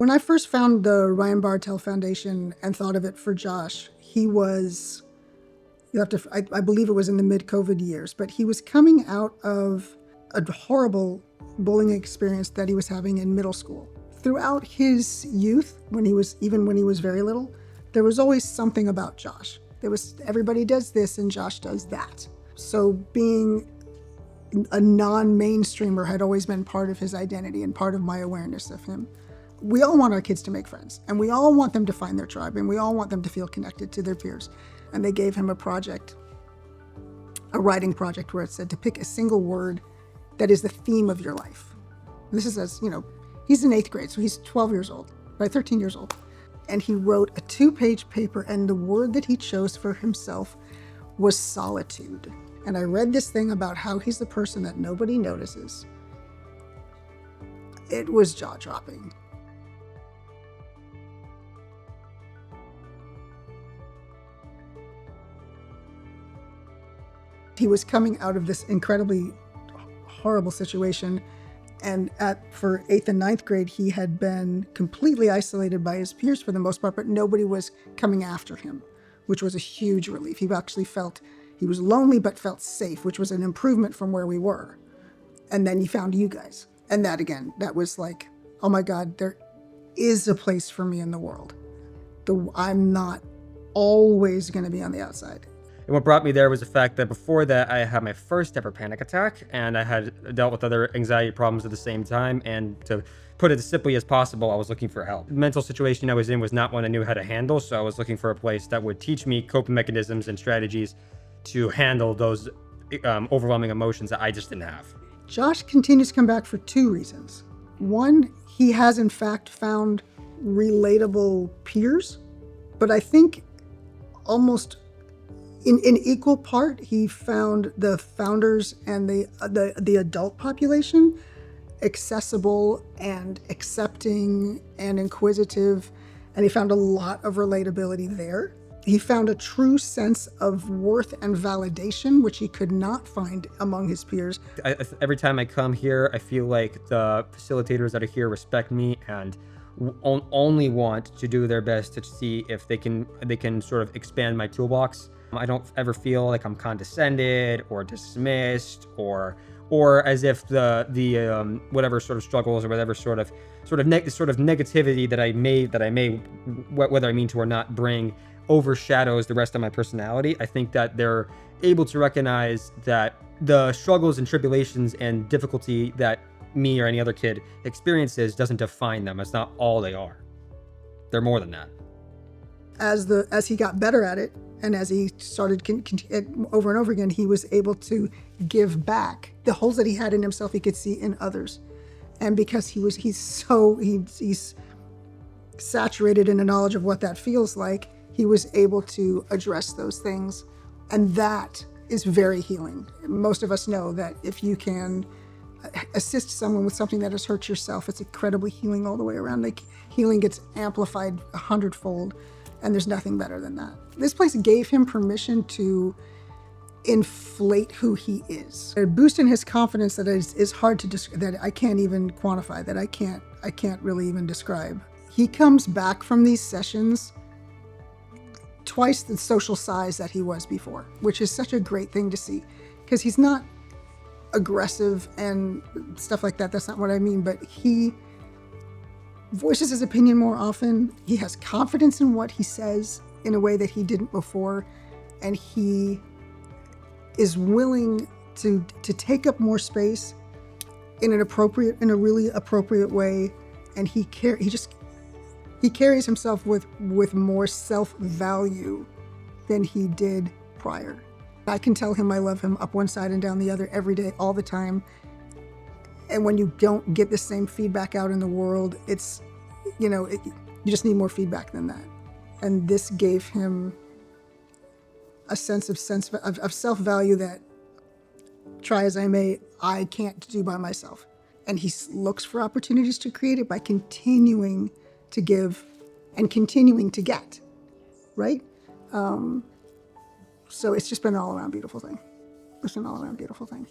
When I first found the Ryan Bartel Foundation and thought of it for Josh, he was, I believe it was in the mid-COVID years, but he was coming out of a horrible bullying experience that he was having in middle school. Throughout his youth, when he was very little, there was always something about Josh. Everybody does this and Josh does that. So being a non-mainstreamer had always been part of his identity and part of my awareness of him. We all want our kids to make friends, and we all want them to find their tribe, and we all want them to feel connected to their peers. And they gave him a writing project where it said to pick a single word that is the theme of your life. And this is he's in 8th grade, so he's 12 years old, right, 13 years old. And he wrote a 2-page paper, and the word that he chose for himself was solitude. And I read this thing about how he's the person that nobody notices. It was jaw-dropping. He was coming out of this incredibly horrible situation, and for 8th and 9th grade, he had been completely isolated by his peers for the most part, but nobody was coming after him, which was a huge relief. He actually felt he was lonely but felt safe, which was an improvement from where we were. And then he found you guys. And that was like, oh my God, there is a place for me in the world. I'm not always going to be on the outside. And what brought me there was the fact that before that, I had my first ever panic attack, and I had dealt with other anxiety problems at the same time. And to put it as simply as possible, I was looking for help. The mental situation I was in was not one I knew how to handle, so I was looking for a place that would teach me coping mechanisms and strategies to handle those overwhelming emotions that I just didn't have. Josh continues to come back for 2 reasons. One, he has in fact found relatable peers, but I think almost in equal part, he found the founders and the adult population accessible and accepting and inquisitive, and he found a lot of relatability there. He found a true sense of worth and validation, which he could not find among his peers. Every time I come here, I feel like the facilitators that are here respect me and only want to do their best to see if they can sort of expand my toolbox. I don't ever feel like I'm condescended or dismissed or as if the whatever sort of struggles or whatever sort of negativity that I may whether I mean to or not bring overshadows the rest of my personality. I think that they're able to recognize that the struggles and tribulations and difficulty that me or any other kid experiences doesn't define them. It's not all they are. They're more than that. As he got better at it, and as he started over and over again, he was able to give back. The holes that he had in himself, he could see in others. And because he's saturated in the knowledge of what that feels like, he was able to address those things. And that is very healing. Most of us know that if you can assist someone with something that has hurt yourself, it's incredibly healing all the way around. Like, healing gets amplified 100-fold. And there's nothing better than that. This place gave him permission to inflate who he is. A boost in his confidence that is hard to that I can't even quantify, that I can't really even describe. He comes back from these sessions twice the social size that he was before, which is such a great thing to see, because he's not aggressive and stuff like that. That's not what I mean, but he voices his opinion more often. He has confidence in what he says in a way that he didn't before, and he is willing to take up more space in a really appropriate way, and he carries himself with more self-value than he did prior. I can tell him I love him up one side and down the other every day, all the time. And when you don't get the same feedback out in the world, it's, you just need more feedback than that. And this gave him a sense of self-value that, try as I may, I can't do by myself. And he looks for opportunities to create it by continuing to give and continuing to get, right? So it's just been an all-around beautiful thing. It's an all-around beautiful thing.